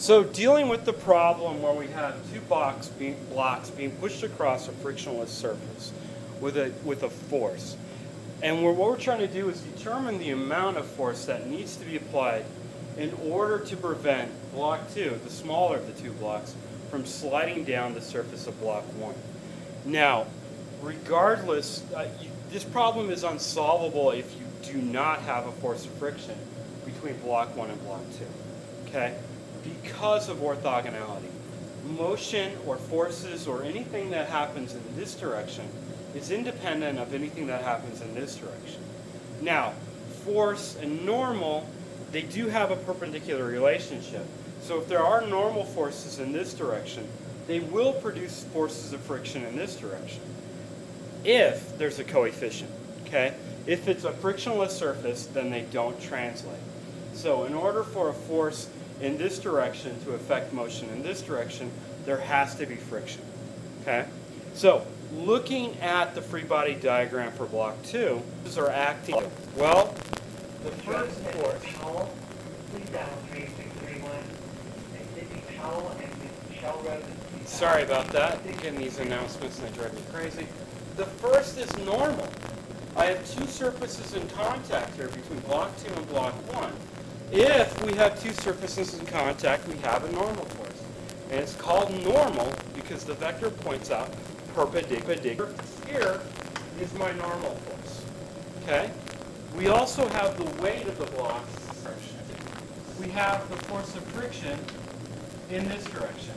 So dealing with the problem where we have two blocks being pushed across a frictionless surface with a force. And what we're trying to do is determine the amount of force that needs to be applied in order to prevent block 2, the smaller of the two blocks, from sliding down the surface of block 1. Now, regardless, this problem is unsolvable if you do not have a force of friction between block 1 and block 2, okay? Because of orthogonality. Motion or forces or anything that happens in this direction is independent of anything that happens in this direction. Now, force and normal, they do have a perpendicular relationship. So if there are normal forces in this direction, they will produce forces of friction in this direction if there's a coefficient, okay? If it's a frictionless surface, then they don't translate. So in order for a force in this direction to affect motion in this direction, there has to be friction, okay? So looking at the free body diagram for block 2, these are acting well. The first force. Sorry about that. Again, these announcements, they drive me crazy. The first is normal. I have two surfaces in contact here between block 2 and block 1. If we have two surfaces in contact, we have a normal force. And it's called normal because the vector points out perpendicular. Here is my normal force. Okay? We also have the weight of the blocks. We have the force of friction in this direction.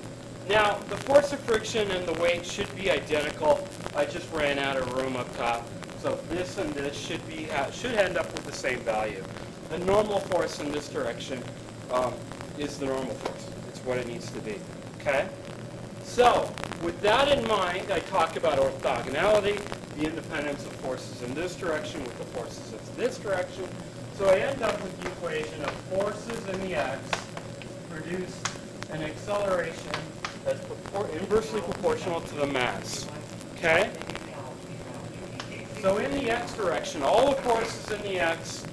Now, the force of friction and the weight should be identical. I just ran out of room up top. So this and this should end up with the same value. The normal force in this direction is the normal force. It's what it needs to be. Okay? So, with that in mind, I talk about orthogonality, the independence of forces in this direction with the forces in this direction. So I end up with the equation of forces in the x produce an acceleration that's inversely proportional to the mass. Okay? So in the x direction, all the forces in the x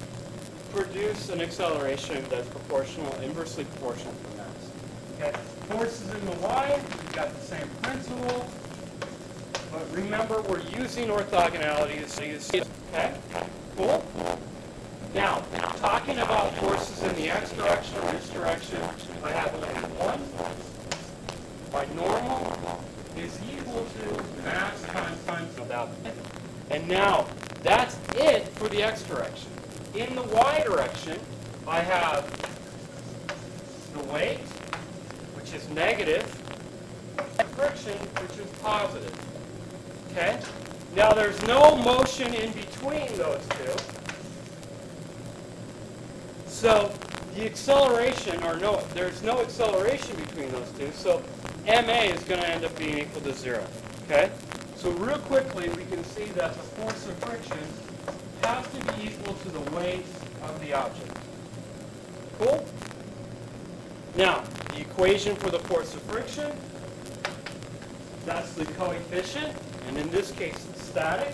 produce an acceleration that's inversely proportional to the mass. Okay? Forces in the y, we've got the same principle. But remember, we're using orthogonality to see. Okay? Cool? Now, talking about forces in the x direction or this direction, I have only one. My normal is equal to mass times without it. And now, that's it for the x direction. In the y direction, I have the weight, which is negative, and friction, which is positive. Okay? Now, there's no motion in between those two. So the acceleration, there's no acceleration between those two, so ma is going to end up being equal to 0. Okay? So real quickly, we can see that the force of friction has to be equal to the weight of the object. Cool? Now, the equation for the force of friction, that's the coefficient, and in this case it's static,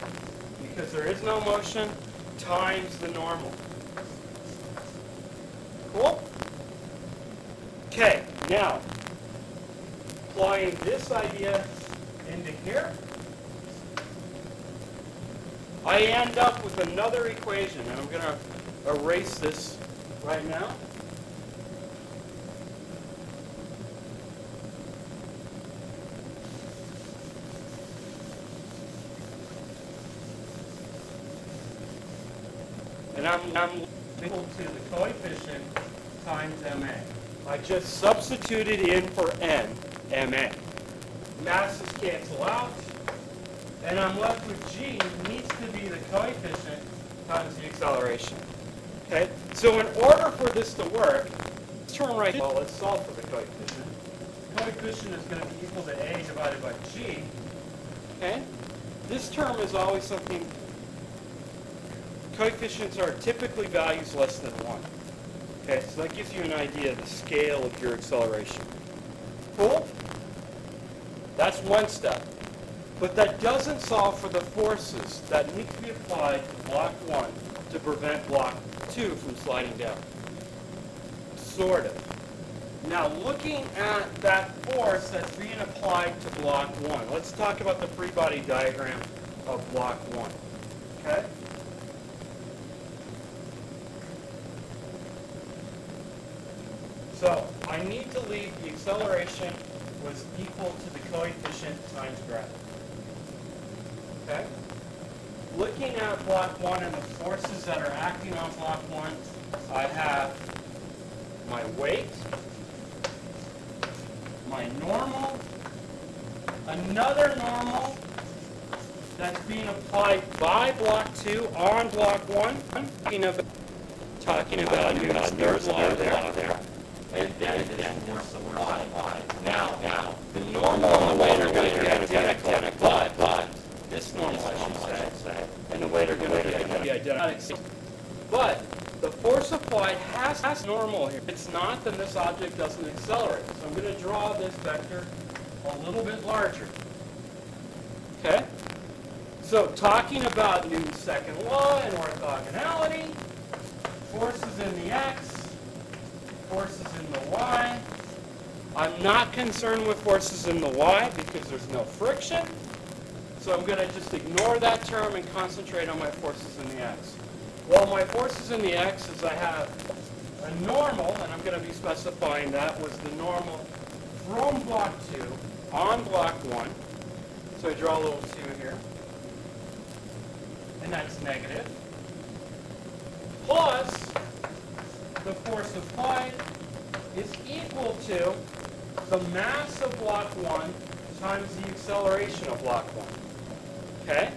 because there is no motion, times the normal. Cool? Okay, now, applying this idea into here, I end up with another equation, and I'm going to erase this right now. And I'm equal to the coefficient times ma. I just substituted in for n, ma. Masses cancel out, and I'm left with g needs to be the coefficient times the acceleration. Okay? So in order for this to work, let's turn right. Well, let's solve for the coefficient. The coefficient is going to be equal to a divided by g. Okay? This term is always something. Coefficients are typically values less than 1. Okay, so that gives you an idea of the scale of your acceleration. Cool? That's one step. But that doesn't solve for the forces that need to be applied to block 1 to prevent block 2 from sliding down. Sort of. Now looking at that force that's being applied to block 1, let's talk about the free body diagram of block 1. Okay? So I need to leave the acceleration was equal to the coefficient times gravity. Okay? Looking at block 1 and the forces that are acting on block 1, I have my weight, my normal, another normal that's being applied by block 2 on block 1. Talking about Newton's third law there. And then force applied. Now, the normal and the weight are going to be identical, but this normal, I should say, and the weight are going to be identical. But the force applied has normal here. If it's not, then this object doesn't accelerate. So I'm going to draw this vector a little bit larger. Okay? So talking about Newton's second law and orthogonality, forces in the x, forces in the y. I'm not concerned with forces in the y because there's no friction. So I'm going to just ignore that term and concentrate on my forces in the x. Well, my forces in the x is I have a normal, and I'm going to be specifying that was the normal from block 2 on block 1. So I draw a little 2 here. And that's negative. Plus, the force applied is equal to the mass of block 1 times the acceleration of block 1. Okay?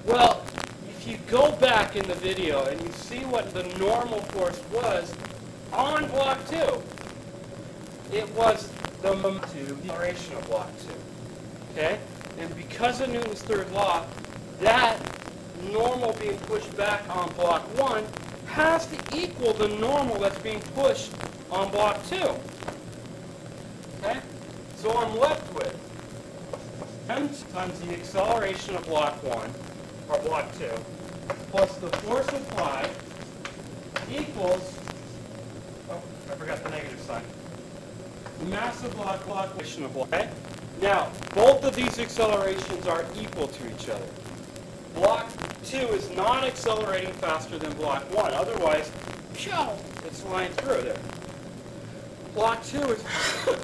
Well, if you go back in the video and you see what the normal force was on block 2, it was the acceleration of block 2. Okay? And because of Newton's third law, that normal being pushed back on block 1 has to equal the normal that's being pushed on block 2. Okay? So I'm left with m times the acceleration of block 1, or block 2, plus the force applied equals, oh, I forgot the negative sign, the mass of block, of block. Okay? Now, both of these accelerations are equal to each other. Block 2 is not accelerating faster than block 1. Otherwise, it's flying through there. Block 2 is,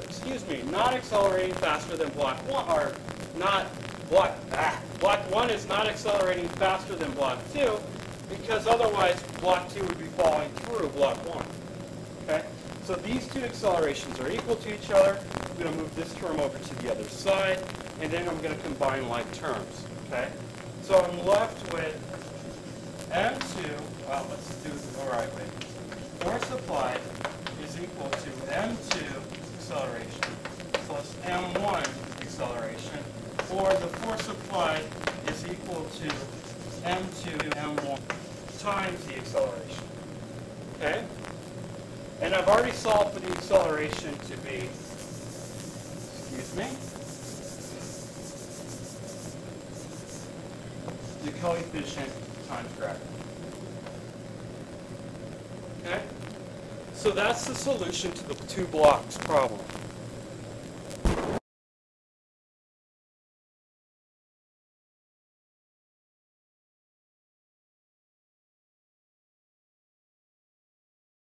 excuse me, not accelerating faster than block 1, or not, block 1 is not accelerating faster than block 2, because otherwise block 2 would be falling through block 1. Okay? So these two accelerations are equal to each other. I'm going to move this term over to the other side, and then I'm going to combine like terms. Okay? So I'm left with m2, well, let's do it the right way. Force applied is equal to m2 acceleration plus m1 acceleration, or the force applied is equal to m2 m1 times the acceleration. Okay? And I've already solved for the acceleration to be, excuse me, the coefficient times gravity. Okay? So that's the solution to the two blocks problem.